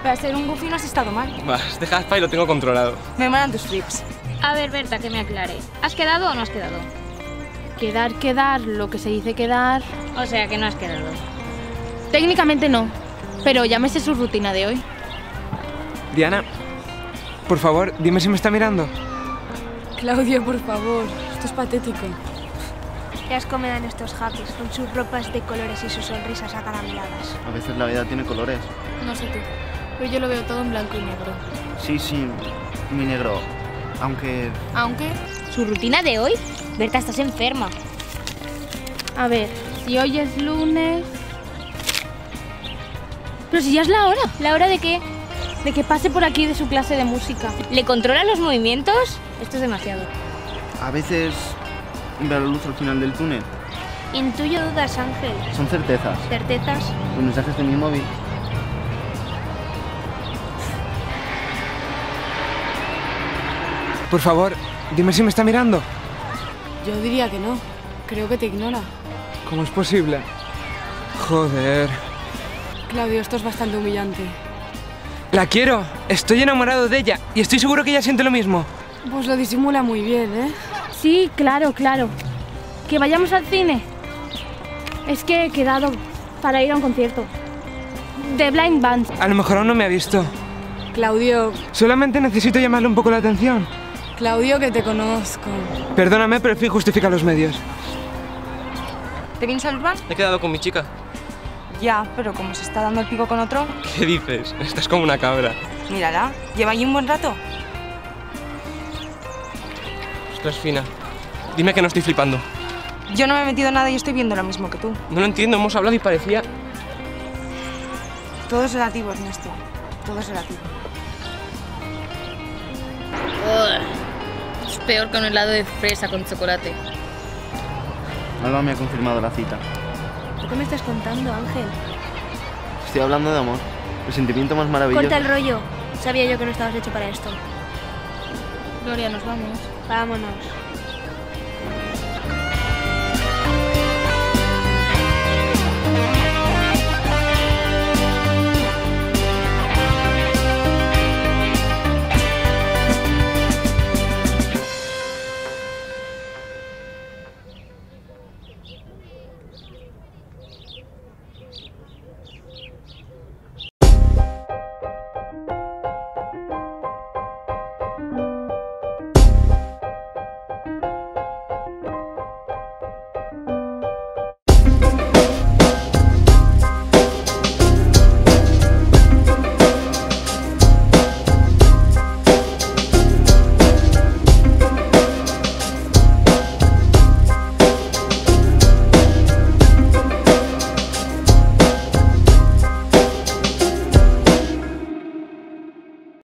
Para ser un goofy no has estado mal. Vas, deja Aspa y lo tengo controlado. Me molan tus flips. A ver, Berta, que me aclare. ¿Has quedado o no has quedado? Quedar, lo que se dice quedar... O sea, que no has quedado. Técnicamente no, pero ya me sé su rutina de hoy. Diana, por favor, dime si me está mirando. Claudio, por favor. Esto es patético. Qué asco me dan estos happies, con sus ropas de colores y sus sonrisas acarameladas. A veces la vida tiene colores. No sé tú, pero yo lo veo todo en blanco y negro. Sí, mi negro. Aunque... Aunque, ¿Su rutina de hoy? Berta, estás enferma. a ver, si hoy es lunes... Pero si ya es la hora. ¿La hora de qué? De que pase por aquí de su clase de música. ¿Le controla los movimientos? Esto es demasiado. a veces veo la luz al final del túnel. Intuyo dudas, Ángel. Son certezas. ¿Certezas? Los mensajes de mi móvil. Por favor, dime si me está mirando. Yo diría que no. Creo que te ignora. ¿Cómo es posible? Joder. Claudio, esto es bastante humillante. La quiero. Estoy enamorado de ella y estoy seguro que ella siente lo mismo. Pues lo disimula muy bien, ¿eh? Sí, claro. ¿Que vayamos al cine? Es que he quedado para ir a un concierto. De Blind Band. A lo mejor aún no me ha visto. Claudio, Solamente necesito llamarle un poco la atención. Claudio, que te conozco. Perdóname, pero el fin justifica los medios. ¿Te vienes al Urban? He quedado con mi chica. Ya, pero como se está dando el pico con otro, ¿Qué dices? Estás como una cabra. mírala. ¿Lleva ahí un buen rato? Ostras, Fina. Dime que no estoy flipando. Yo no me he metido en nada y estoy viendo lo mismo que tú. No lo entiendo, hemos hablado y parecía... Todo es relativo, Ernesto. Todo es relativo. Es peor que un helado de fresa con chocolate. Alba me ha confirmado la cita. ¿Qué me estás contando, Ángel? Estoy hablando de amor. El sentimiento más maravilloso. Corta el rollo. Sabía yo que no estabas hecho para esto. Gloria, nos vamos. Vámonos.